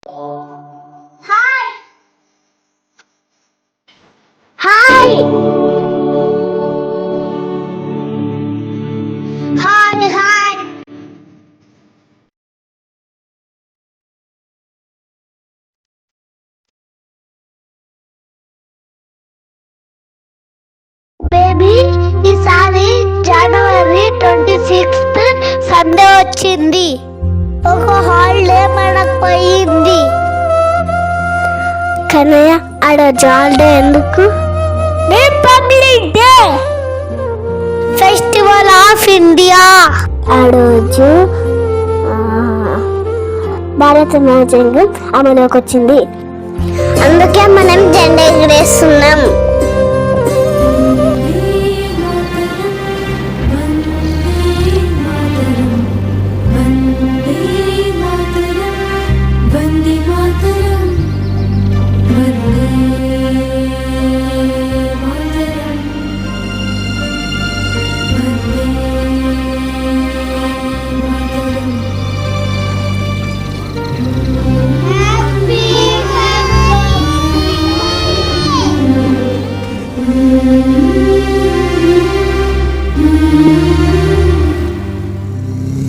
Hi hi hi hi baby, ఈసారి జనవరి 26th Sunday వచ్చింది. ఒక హాలిడే మనకు పోయింది. కన్నయ్య, ఆడ హాలిడే ఎందుకు? Republic day, festival of India. ఆ రోజు భారత రాజ్యాంగం అమలుకి వచ్చింది. అందుకే మనం జెండా ఎగరేస్తున్నాం.